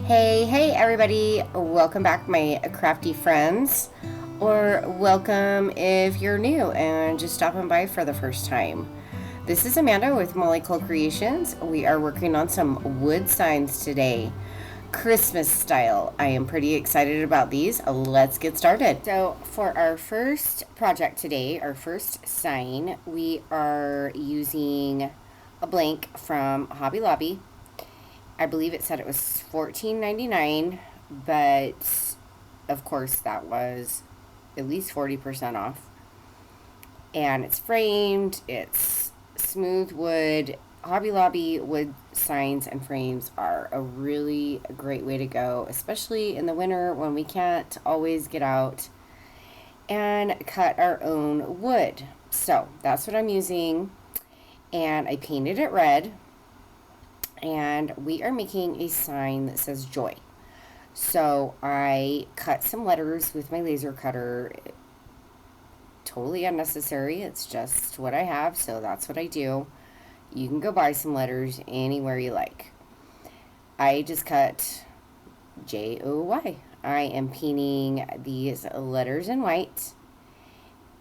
Hey everybody, welcome back my crafty friends, or welcome if you're new and just stopping by for the first time. This is Amanda with Molly Cole Creations. We are working on some wood signs today, Christmas style. I am pretty excited about these. Let's get started. So for our first project today, our first sign, we are using a blank from Hobby Lobby. I believe it said it was $14.99, but of course that was at least 40% off. And it's framed, it's smooth wood. Hobby Lobby wood signs and frames are a really great way to go, especially in the winter when we can't always get out and cut our own wood. So that's what I'm using, and I painted it red, and we are making a sign that says joy. So I cut some letters with my laser cutter. Totally unnecessary. It's just what I have, so that's what I do. You can go buy some letters anywhere you like. I just cut Joy. I am painting these letters in white,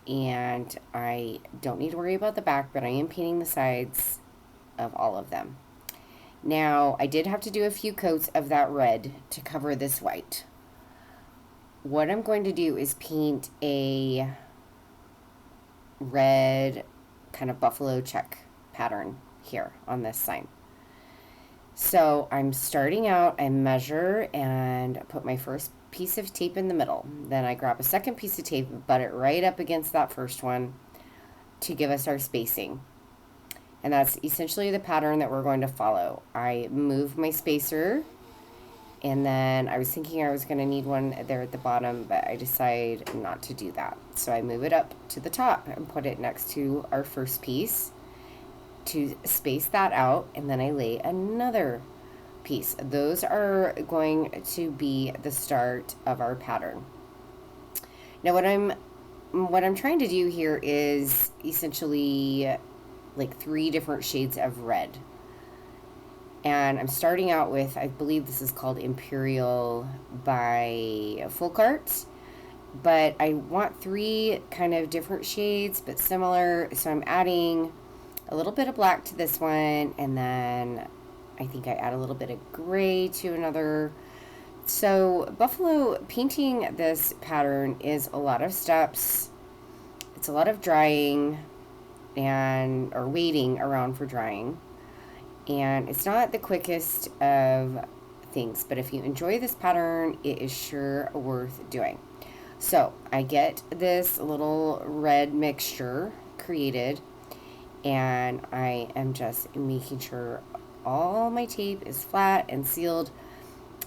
and I don't need to worry about the back, but I am painting the sides of all of them. Now, I did have to do a few coats of that red to cover this white. What I'm going to do is paint a red kind of buffalo check pattern here on this sign. So I'm starting out, I measure and put my first piece of tape in the middle. Then I grab a second piece of tape, butt it right up against that first one to give us our spacing. And that's essentially the pattern that we're going to follow. I move my spacer, and then I was thinking I was going to need one there at the bottom, but I decide not to do that. So I move it up to the top and put it next to our first piece to space that out, and then I lay another piece. Those are going to be the start of our pattern. Now what I'm trying to do here is essentially like 3 different shades of red. And I'm starting out with, I believe this is called Imperial by Folk Arts, but I want 3 kind of different shades but similar, so I'm adding a little bit of black to this one, and then I think I add a little bit of gray to another. So buffalo painting this pattern is a lot of steps. It's a lot of drying or waiting around for drying, and it's not the quickest of things, but if you enjoy this pattern, it is sure worth doing. So I get this little red mixture created, and I am just making sure all my tape is flat and sealed.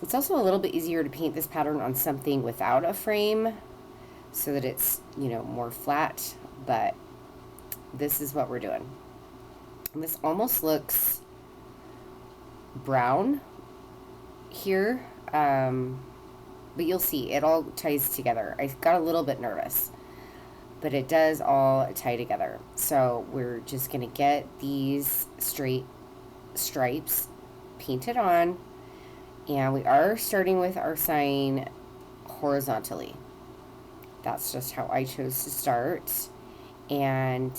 It's also a little bit easier to paint this pattern on something without a frame so that it's, more flat, but this is what we're doing. And this almost looks brown here, but you'll see it all ties together. I got a little bit nervous, but it does all tie together. So we're just going to get these straight stripes painted on, and we are starting with our sign horizontally. That's just how I chose to start. And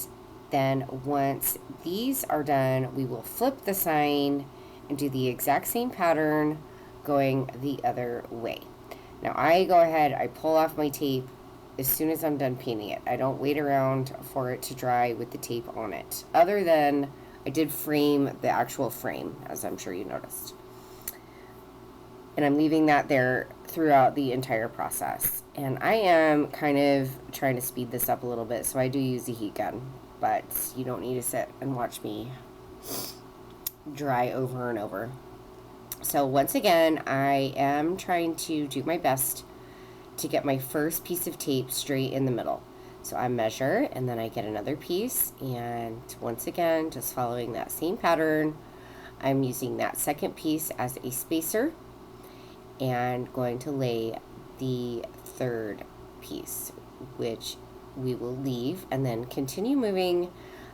then once these are done, we will flip the sign and do the exact same pattern going the other way. Now I go ahead, I pull off my tape as soon as I'm done painting it. I don't wait around for it to dry with the tape on it, other than I did frame the actual frame, as I'm sure you noticed. And I'm leaving that there throughout the entire process. And I am kind of trying to speed this up a little bit, so I do use a heat gun, but you don't need to sit and watch me dry over and over. So once again, I am trying to do my best to get my first piece of tape straight in the middle. So I measure, and then I get another piece, and once again, just following that same pattern, I'm using that second piece as a spacer and going to lay the third piece, which we will leave, and then continue moving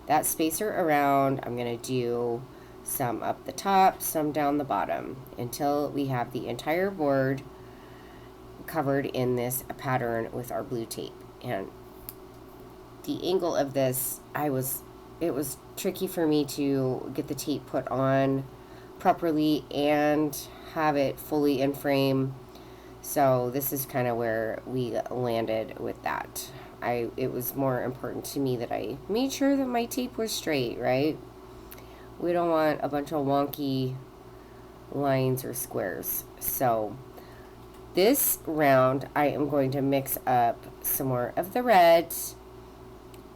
that spacer around. I'm going to do some up the top, some down the bottom, until we have the entire board covered in this pattern with our blue tape. And the angle of this, it was tricky for me to get the tape put on properly and have it fully in frame. So this is kind of where we landed with that. It was more important to me that I made sure that my tape was straight, right? We don't want a bunch of wonky lines or squares. So this round, I am going to mix up some more of the red,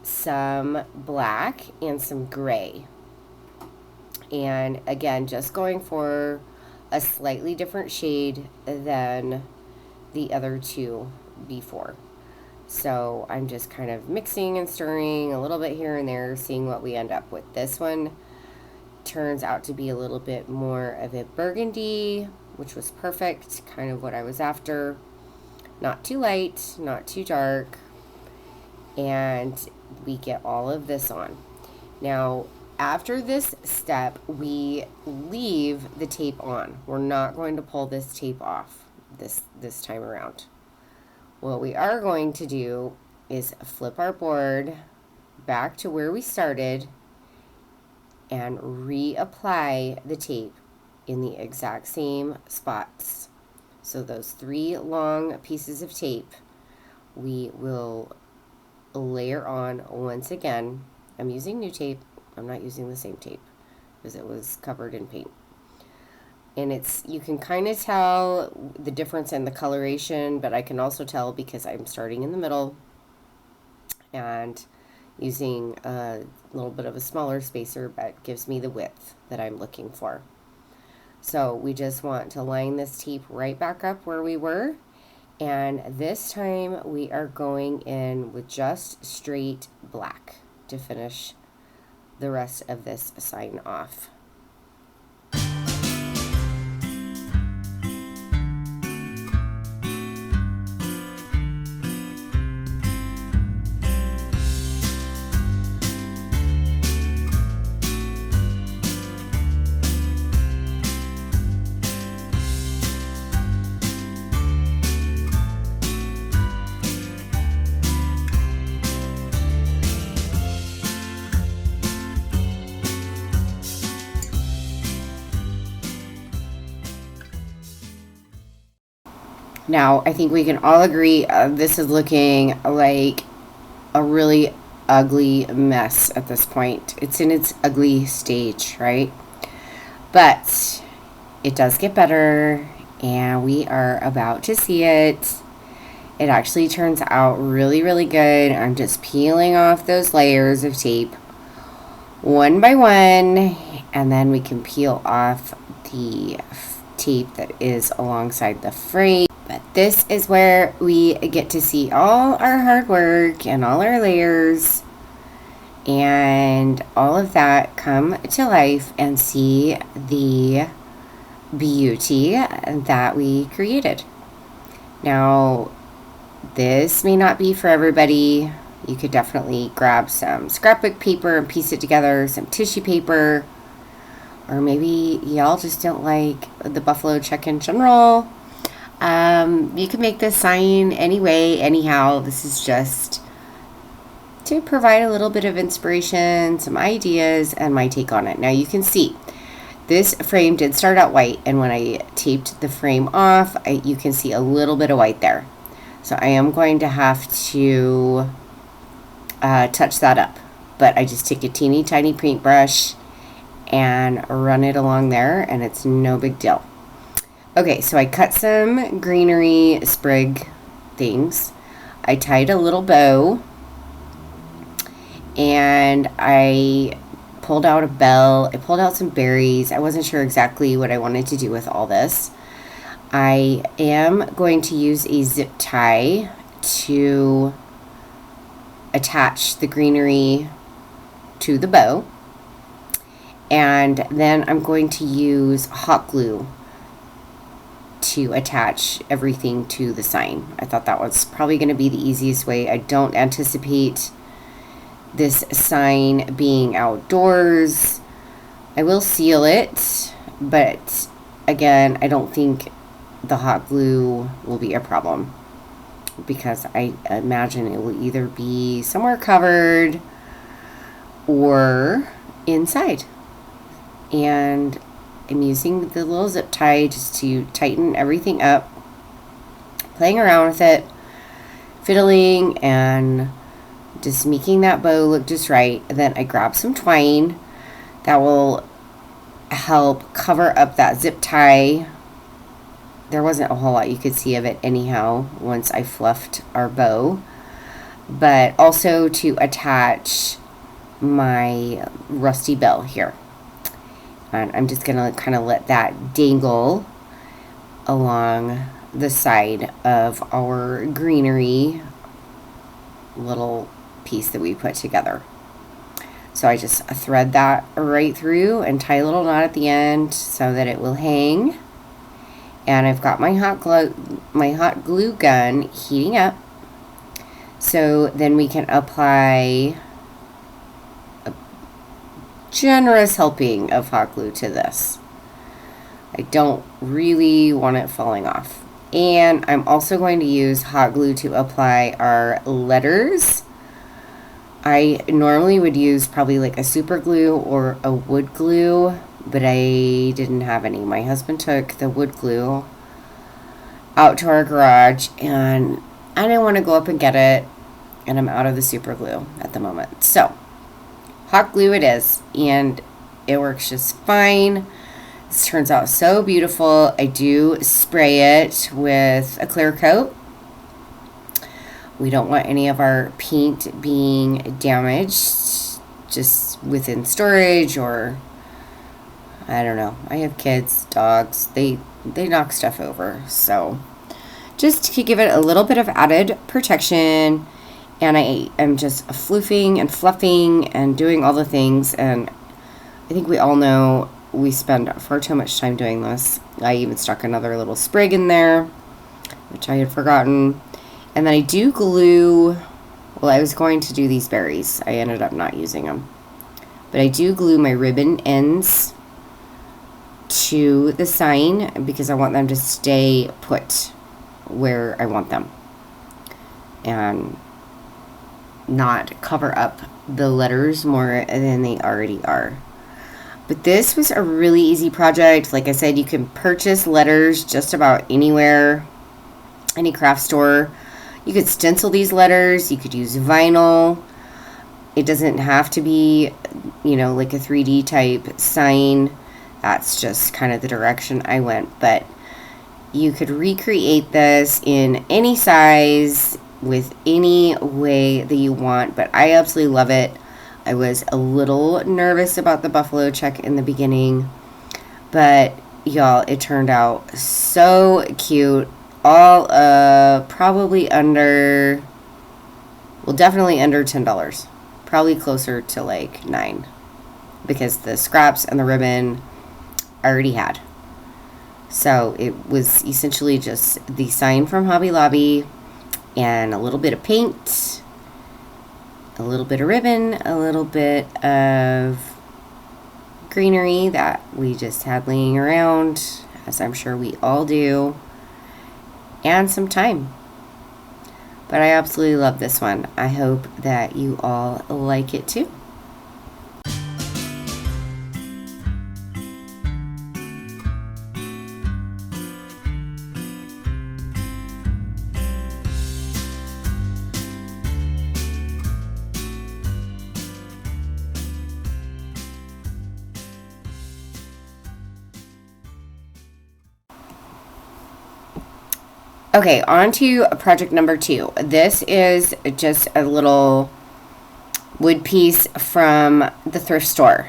some black, and some gray. And again, just going for a slightly different shade than the other two before. So I'm just kind of mixing and stirring a little bit here and there, seeing what we end up with. This one turns out to be a little bit more of a burgundy, which was perfect, kind of what I was after. Not too light, not too dark. And we get all of this on. Now, after this step, we leave the tape on. We're not going to pull this tape off this time around. What we are going to do is flip our board back to where we started and reapply the tape in the exact same spots. So those 3 long pieces of tape, we will layer on once again. I'm using new tape. I'm not using the same tape because it was covered in paint. And you can kind of tell the difference in the coloration, but I can also tell because I'm starting in the middle and using a little bit of a smaller spacer, but gives me the width that I'm looking for. So we just want to line this tape right back up where we were. And this time we are going in with just straight black to finish the rest of this sign off. Now, I think we can all agree this is looking like a really ugly mess at this point. It's in its ugly stage, right? But it does get better, and we are about to see it. It actually turns out really, really good. I'm just peeling off those layers of tape one by one, and then we can peel off the tape that is alongside the frame. But this is where we get to see all our hard work and all our layers and all of that come to life and see the beauty that we created. Now, this may not be for everybody. You could definitely grab some scrapbook paper and piece it together, some tissue paper, or maybe y'all just don't like the buffalo check in general. You can make this sign anyway, anyhow. This is just to provide a little bit of inspiration, some ideas, and my take on it. Now you can see this frame did start out white, and when I taped the frame off, you can see a little bit of white there. So I am going to have to touch that up. But I just take a teeny tiny paintbrush and run it along there, and it's no big deal. Okay, so I cut some greenery sprig things. I tied a little bow, and I pulled out a bell. I pulled out some berries. I wasn't sure exactly what I wanted to do with all this. I am going to use a zip tie to attach the greenery to the bow, and then I'm going to use hot glue to attach everything to the sign. I thought that was probably going to be the easiest way. I don't anticipate this sign being outdoors. I will seal it, but again, I don't think the hot glue will be a problem, because I imagine it will either be somewhere covered or inside. And I'm using the little zip tie just to tighten everything up, playing around with it, fiddling, and just making that bow look just right. And then I grab some twine that will help cover up that zip tie. There wasn't a whole lot you could see of it anyhow once I fluffed our bow, but also to attach my rusty bell here. And I'm just gonna kind of let that dangle along the side of our greenery little piece that we put together. So I just thread that right through and tie a little knot at the end so that it will hang. And I've got my hot glue gun heating up. So then we can apply a generous helping of hot glue to this. I don't really want it falling off. And I'm also going to use hot glue to apply our letters. I normally would use probably like a super glue or a wood glue, but I didn't have any. My husband took the wood glue out to our garage, and I didn't want to go up and get it, and I'm out of the super glue at the moment. So hot glue it is, and it works just fine. This turns out so beautiful. I do spray it with a clear coat. We don't want any of our paint being damaged just within storage, or I don't know. I have kids, dogs, they knock stuff over. So just to give it a little bit of added protection, and I am just floofing and fluffing and doing all the things. And I think we all know we spend far too much time doing this. I even stuck another little sprig in there, which I had forgotten. And then I do glue, well, I was going to do these berries. I ended up not using them. But I do glue my ribbon ends to the sign because I want them to stay put where I want them and not cover up the letters more than they already are. But this was a really easy project. Like I said, you can purchase letters just about anywhere, any craft store. You could stencil these letters. You could use vinyl. It doesn't have to be, like a 3D type sign. That's just kind of the direction I went. But you could recreate this in any size with any way that you want. But I absolutely love it. I was a little nervous about the buffalo check in the beginning, but y'all, it turned out so cute. All probably definitely under $10, probably closer to like $9, because the scraps and the ribbon I already had. So it was essentially just the sign from Hobby Lobby and a little bit of paint, a little bit of ribbon, a little bit of greenery that we just had laying around, as I'm sure we all do, and some time. But I absolutely love this one. I hope that you all like it too. Okay, on to project number 2. This is just a little wood piece from the thrift store.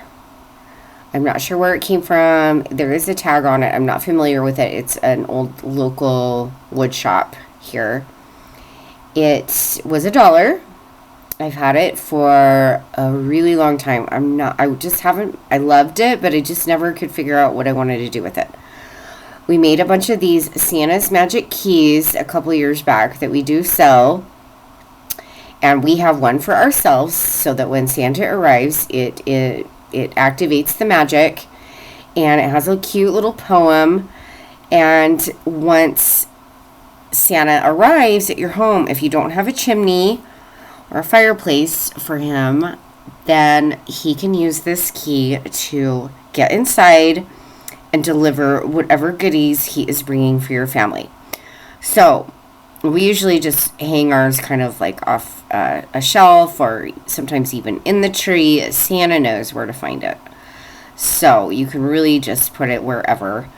I'm not sure where it came from. There is a tag on it. I'm not familiar with it. It's an old local wood shop here. It was $1. I've had it for a really long time. I loved it, but I just never could figure out what I wanted to do with it. We made a bunch of these Santa's Magic Keys a couple years back that we do sell. And we have one for ourselves so that when Santa arrives, it it activates the magic, and it has a cute little poem. And once Santa arrives at your home, if you don't have a chimney or a fireplace for him, then he can use this key to get inside and deliver whatever goodies he is bringing for your family. So we usually just hang ours kind of like off a shelf, or sometimes even in the tree. Santa knows where to find it, so you can really just put it wherever.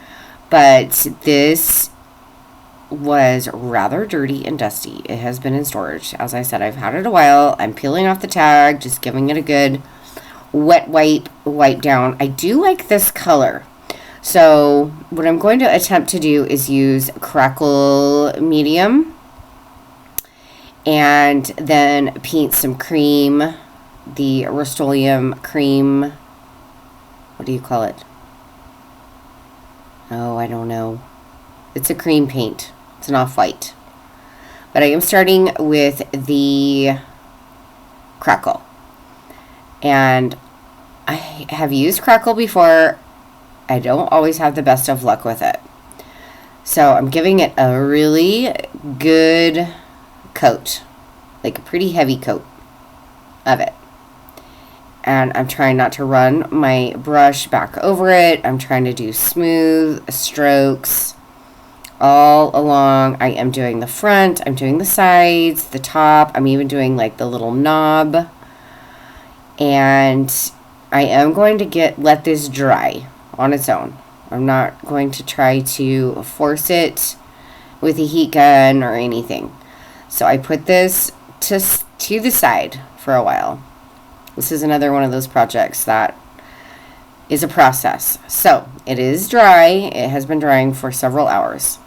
But this was rather dirty and dusty. It has been in storage. As I said, I've had it a while. I'm peeling off the tag, just giving it a good wet wipe down. I do like this color. So what I'm going to attempt to do is use Crackle Medium and then paint some cream, the Rust-Oleum cream. What do you call it? Oh, I don't know. It's a cream paint. It's an off-white. But I am starting with the Crackle. And I have used Crackle before. I don't always have the best of luck with it. So I'm giving it a really good coat. Like a pretty heavy coat of it. And I'm trying not to run my brush back over it. I'm trying to do smooth strokes all along. I am doing the front. I'm doing the sides, the top. I'm even doing like the little knob. And I am going to let this dry on its own. I'm not going to try to force it with a heat gun or anything. So I put this to the side for a while. This is another one of those projects that is a process. So it is dry. It has been drying for several hours.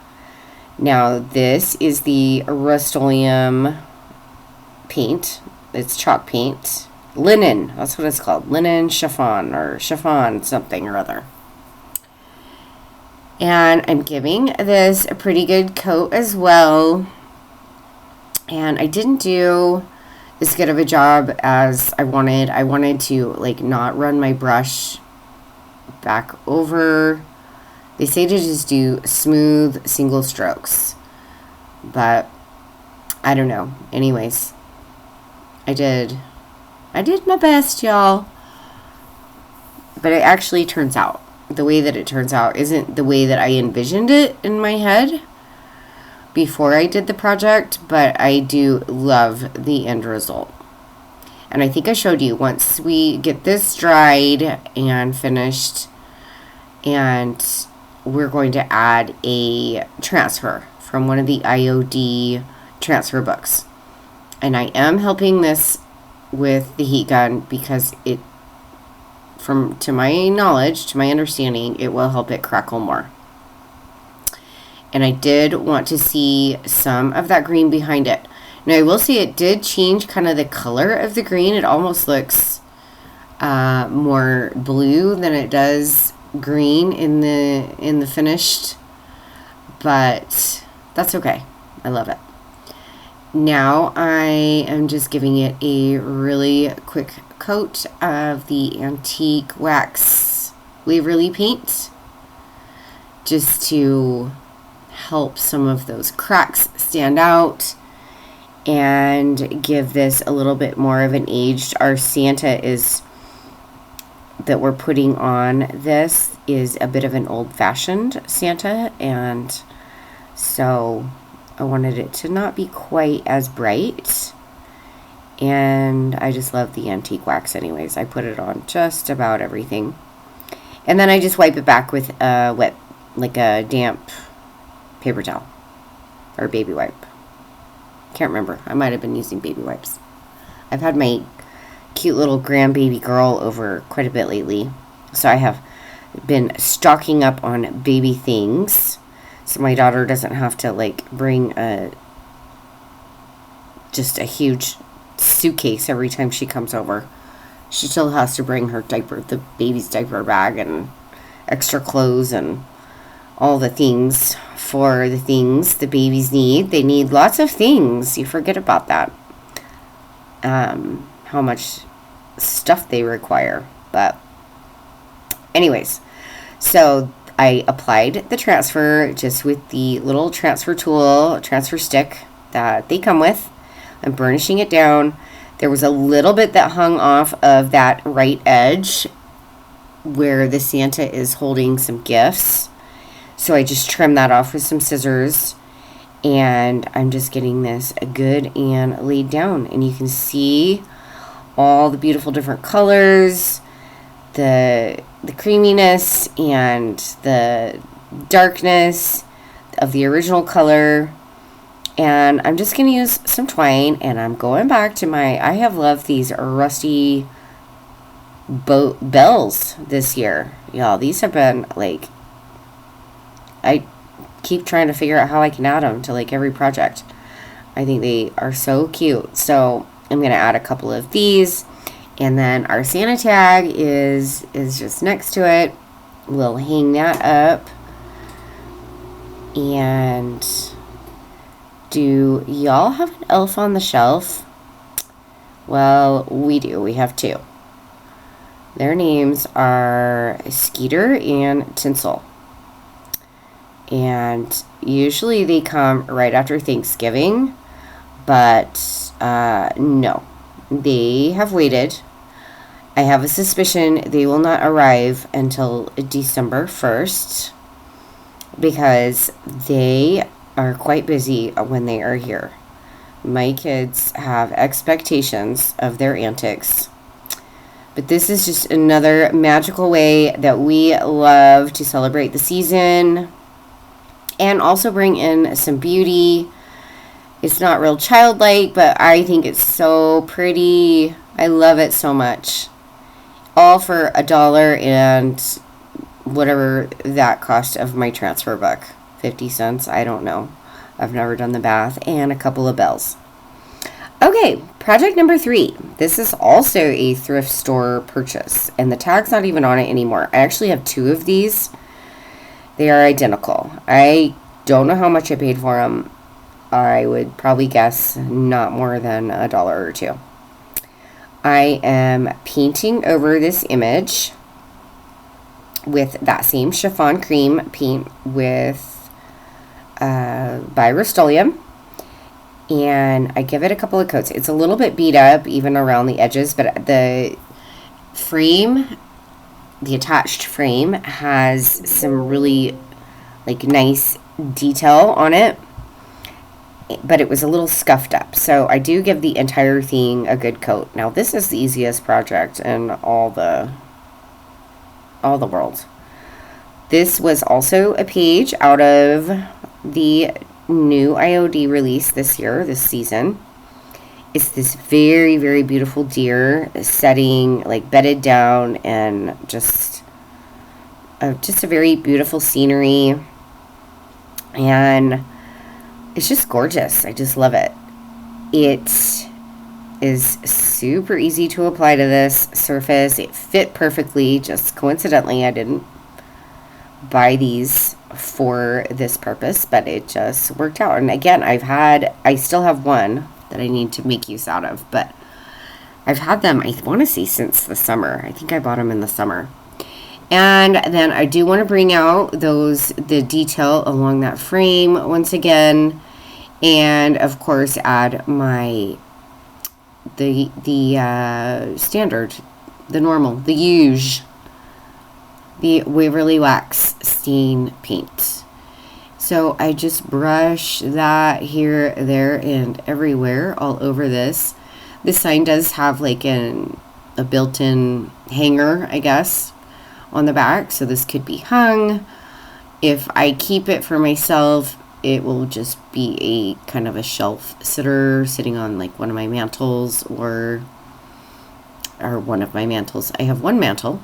Now this is the Rust-Oleum paint. It's chalk paint. Linen. That's what it's called. Linen chiffon or chiffon something or other. And I'm giving this a pretty good coat as well. And I didn't do as good of a job as I wanted. I wanted to like not run my brush back over. They say to just do smooth single strokes, but I don't know. Anyways, I did my best, y'all. But it actually turns out, the way that it turns out isn't the way that I envisioned it in my head before I did the project, but I do love the end result. And I think I showed you, once we get this dried and finished, and we're going to add a transfer from one of the IOD transfer books. And I am helping this with the heat gun because it, to my knowledge, to my understanding, it will help it crackle more. And I did want to see some of that green behind it. Now I will say it did change kind of the color of the green. It almost looks more blue than it does green in the finished, but that's okay. I love it. Now I am just giving it a really quick coat of the antique wax Waverly paint, just to help some of those cracks stand out and give this a little bit more of an aged. Our Santa that we're putting on this is a bit of an old-fashioned Santa, and so I wanted it to not be quite as bright. And I just love the antique wax anyways. I put it on just about everything. And then I just wipe it back with a a damp paper towel or baby wipe. Can't remember. I might have been using baby wipes. I've had my cute little grandbaby girl over quite a bit lately, so I have been stocking up on baby things, so my daughter doesn't have to bring just a huge suitcase every time she comes over. She still has to bring her the baby's diaper bag, and extra clothes and all the things for the things the babies need. They need lots of things. You forget about that. How much stuff they require. But Anyways, so I applied the transfer just with the little transfer tool, transfer stick that they come with. I'm burnishing it down. There was a little bit that hung off of that right edge where the Santa is holding some gifts. So I just trimmed that off with some scissors. And I'm just getting this good and laid down. And you can see all the beautiful different colors, the creaminess and the darkness of the original color. And I'm just going to use some twine, and I'm going back to I have loved these rusty bells this year. Y'all, these have been like, I keep trying to figure out how I can add them to like every project. I think they are so cute. So I'm going to add a couple of these, and then our Santa tag is just next to it. We'll hang that up. And do y'all have an elf on the shelf? Well, we do. We have two. Their names are Skeeter and Tinsel. And usually they come right after Thanksgiving, but no, they have waited. I have a suspicion they will not arrive until December 1st because they are quite busy when they are here. My kids have expectations of their antics. But this is just another magical way that we love to celebrate the season and also bring in some beauty. It's not real childlike, but I think it's so pretty. I love it so much. All for $1 and whatever that cost of my transfer book. 50 cents, I don't know. I've never done the math. And a couple of bells. Okay, project number 3. This is also a thrift store purchase, and the tag's not even on it anymore. I actually have 2 of these. They are identical. I don't know how much I paid for them. I would probably guess not more than $1 or $2. I am painting over this image with that same chiffon cream paint with by Rust-Oleum, and I give it a couple of coats. It's a little bit beat up even around the edges, but the frame, the attached frame, has some really like nice detail on it, but it was a little scuffed up, so I do give the entire thing a good coat. Now this is the easiest project in all the world. This was also a page out of the new IOD release this year, this season. It's this very, very beautiful deer setting, like bedded down, and just a very beautiful scenery. And it's just gorgeous. I just love it. It is super easy to apply to this surface. It fit perfectly. Just coincidentally, I didn't buy these for this purpose, but it just worked out. And again, I still have one that I need to make use out of, but I've had them, I want to say, since the summer. I think I bought them in the summer. And then I do want to bring out the detail along that frame once again, and of course add the standard, the normal, the huge, the Waverly Wax stain paint. So I just brush that here, there, and everywhere, all over this. This sign does have like a built-in hanger, I guess, on the back, so this could be hung. If I keep it for myself, it will just be a kind of a shelf sitter sitting on like one of my mantles, or one of my mantles. I have one mantle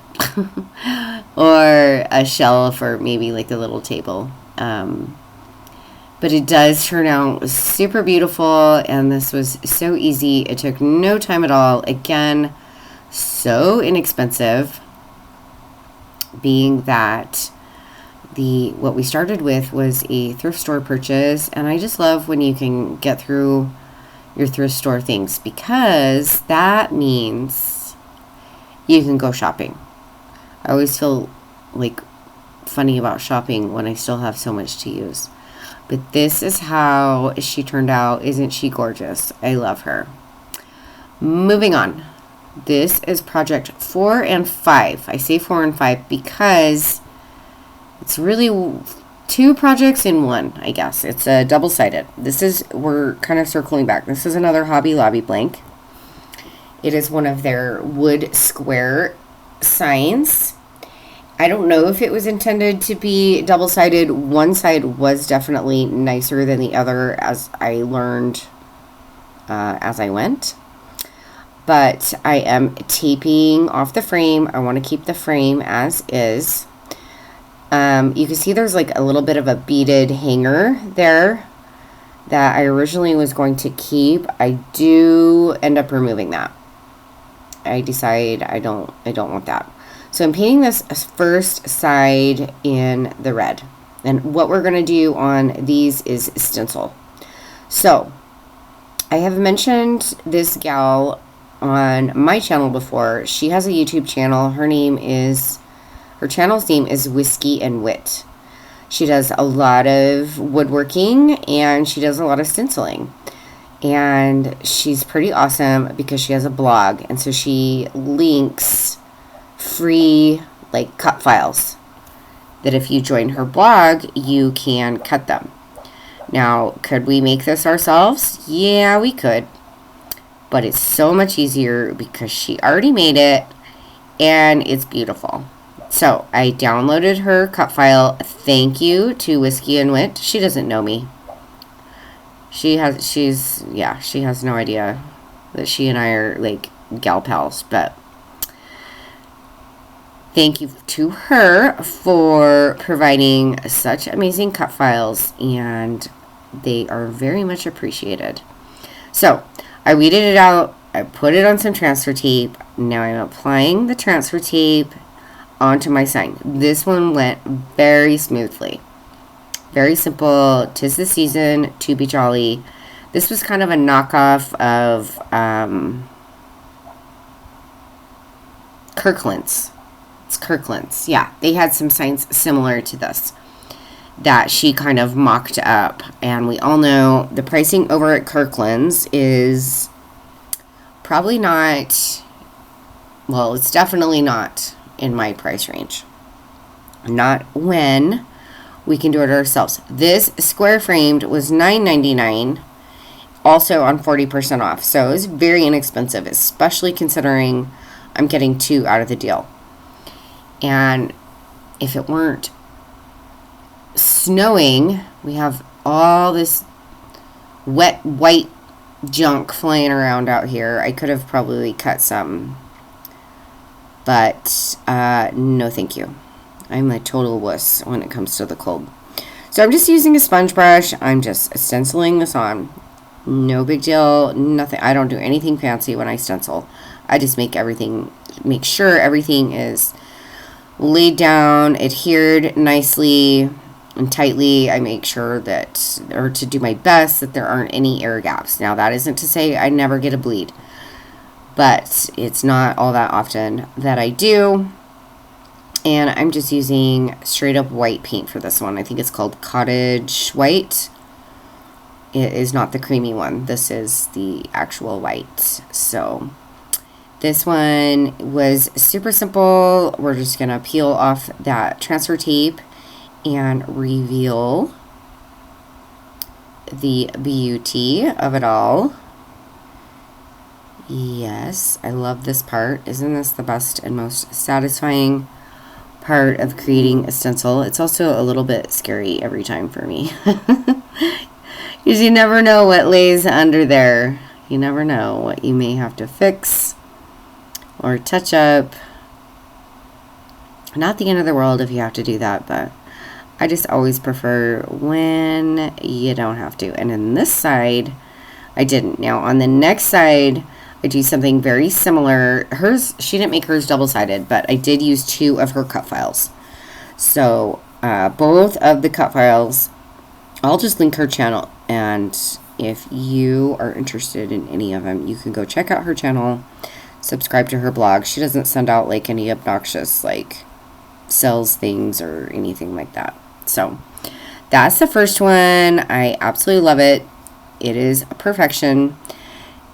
or a shelf, or maybe like a little table. But it does turn out super beautiful, and this was so easy. It took no time at all. Again, so inexpensive, being that what we started with was a thrift store purchase, and I just love when you can get through your thrift store things, because that means you can go shopping. I always feel like funny about shopping when I still have so much to use. But this is how she turned out. Isn't she gorgeous? I love her. Moving on. This is project 4 and 5. I say 4 and 5 because it's really 2 projects in one, I guess. It's a double-sided. We're kind of circling back. This is another Hobby Lobby blank. It is one of their wood square signs. I don't know if it was intended to be double-sided. One side was definitely nicer than the other, as I learned as I went. But I am taping off the frame. I want to keep the frame as is. You can see there's like a little bit of a beaded hanger there that I originally was going to keep. I do end up removing that. I decide I don't want that. So I'm painting this first side in the red. And what we're going to do on these is stencil. So I have mentioned this gal on my channel before. She has a YouTube channel. Her channel's name is Whiskey and Wit. She does a lot of woodworking and she does a lot of stenciling. And she's pretty awesome because she has a blog, and so she links free like cut files that if you join her blog you can cut them. Now, could we make this ourselves? Yeah, we could, but it's so much easier because she already made it and it's beautiful. So I downloaded her cut file. Thank you to Whiskey and Wit. She doesn't know me. She has no idea that she and I are like gal pals, but thank you to her for providing such amazing cut files, and they are very much appreciated. So I weeded it out. I put it on some transfer tape. Now I'm applying the transfer tape onto my sign. This one went very smoothly. Very simple. 'Tis the season to be jolly. This was kind of a knockoff of Kirkland's. It's Kirkland's. Yeah, they had some signs similar to this that she kind of mocked up. And we all know the pricing over at Kirkland's is probably not, well, it's definitely not in my price range. Not when we can do it ourselves. This square framed was $9.99, also on 40% off. So it was very inexpensive, especially considering I'm getting 2 out of the deal. And if it weren't snowing, we have all this wet white junk flying around out here. I could have probably cut some, but no thank you. I'm a total wuss when it comes to the cold. So I'm just using a sponge brush. I'm just stenciling this on. No big deal. Nothing. I don't do anything fancy when I stencil. I just make sure everything is laid down, adhered nicely and tightly. I make sure that, or to do my best, that there aren't any air gaps. Now, that isn't to say I never get a bleed, but it's not all that often that I do. And I'm just using straight up white paint for this one. I think it's called Cottage White. It is not the creamy one. This is the actual white. So this one was super simple. We're just going to peel off that transfer tape and reveal the beauty of it all. Yes, I love this part. Isn't this the best and most satisfying part of creating a stencil? It's also a little bit scary every time for me because you never know what lays under there. You never know what you may have to fix or touch up. Not the end of the world if you have to do that, but I just always prefer when you don't have to. And in this side, I didn't. Now on the next side, I do something very similar. Hers, she didn't make hers double-sided, but I did use 2 of her cut files. So both of the cut files, I'll just link her channel. And if you are interested in any of them, you can go check out her channel, subscribe to her blog. She doesn't send out like any obnoxious like sells things or anything like that. So that's the first one. I absolutely love it. It is perfection.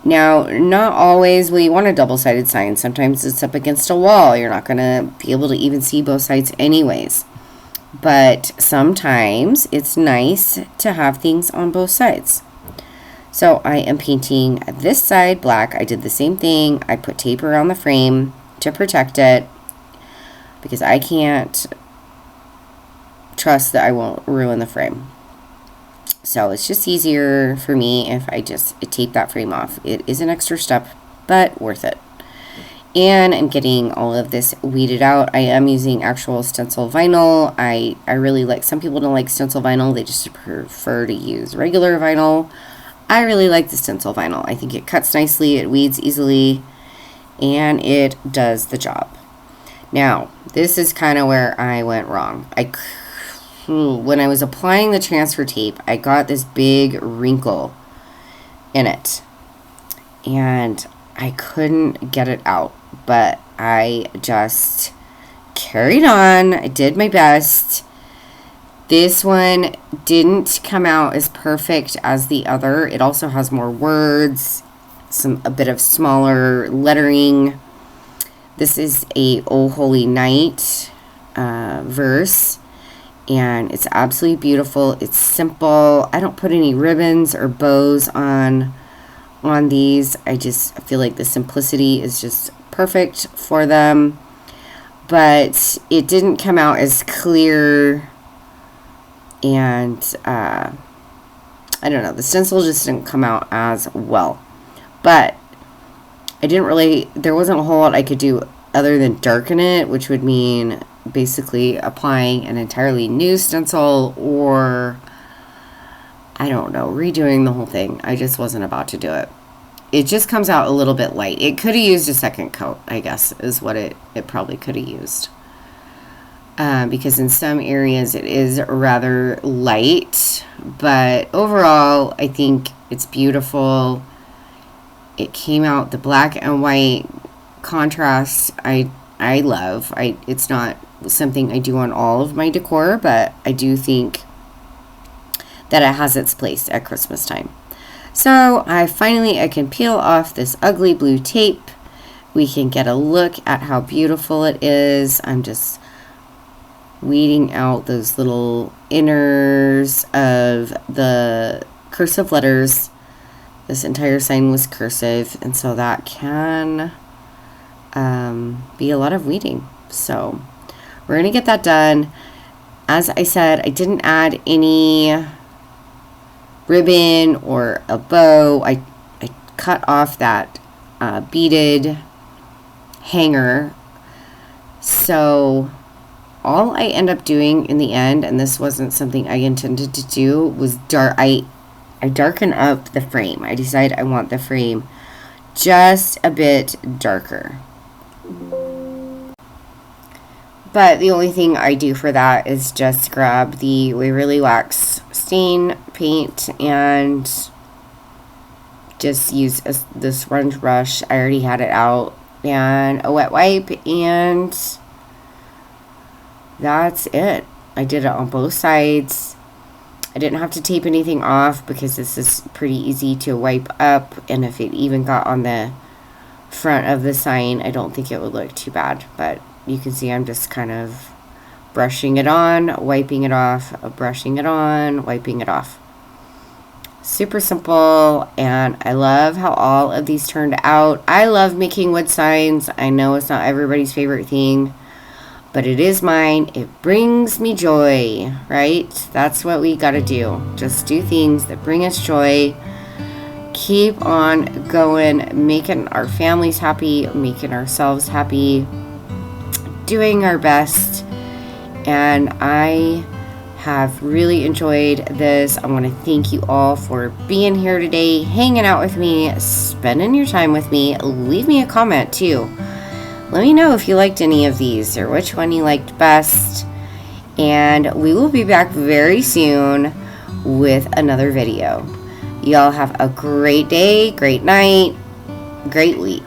Now, not always will you want a double-sided sign. Sometimes it's up against a wall. You're not going to be able to even see both sides anyways. But sometimes it's nice to have things on both sides. So I am painting this side black. I did the same thing. I put tape around the frame to protect it because I can't trust that I won't ruin the frame. So it's just easier for me if I just tape that frame off. It is an extra step, but worth it. And I'm getting all of this weeded out. I am using actual stencil vinyl. I really like, some people don't like stencil vinyl. They just prefer to use regular vinyl. I really like the stencil vinyl. I think it cuts nicely, it weeds easily, and it does the job. Now, this is kind of where I went wrong. When I was applying the transfer tape, I got this big wrinkle in it, and I couldn't get it out, but I just carried on. I did my best. This one didn't come out as perfect as the other. It also has more words, a bit of smaller lettering. This is a Oh Holy Night verse, and it's absolutely beautiful. It's simple. I don't put any ribbons or bows on these. I just feel like the simplicity is just perfect for them, but it didn't come out as clear, and I don't know, the stencil just didn't come out as well. But there wasn't a whole lot I could do other than darken it, which would mean basically applying an entirely new stencil, or I don't know, redoing the whole thing. I just wasn't about to do it. It just comes out a little bit light. It could have used a second coat, I guess, is what it probably could have used. Because in some areas it is rather light, but overall I think it's beautiful. It came out, the black and white contrast I love. It's not something I do on all of my decor, but I do think that it has its place at Christmas time. So I can peel off this ugly blue tape. We can get a look at how beautiful it is. I'm just weeding out those little inners of the cursive letters. This entire sign was cursive, and so that can be a lot of weeding. So we're going to get that done. As I said, I didn't add any ribbon or a bow. I cut off that beaded hanger. So all I end up doing in the end, and this wasn't something I intended to do, was I darken up the frame. I decided I want the frame just a bit darker. But the only thing I do for that is just grab the Waverly Wax stain paint and just use this sponge brush. I already had it out, and a wet wipe, and that's it. I did it on both sides. I didn't have to tape anything off because this is pretty easy to wipe up, and if it even got on the front of the sign, I don't think it would look too bad. But you can see I'm just kind of brushing it on, wiping it off, brushing it on, wiping it off. Super simple, and I love how all of these turned out. I love making wood signs. I know it's not everybody's favorite thing, but it is mine. It brings me joy, right? That's what we gotta do. Just do things that bring us joy. Keep on going, making our families happy, making ourselves happy, doing our best. And I have really enjoyed this. I want to thank you all for being here today, hanging out with me, spending your time with me. Leave me a comment too. Let me know if you liked any of these or which one you liked best. And we will be back very soon with another video. Y'all have a great day, great night, great week.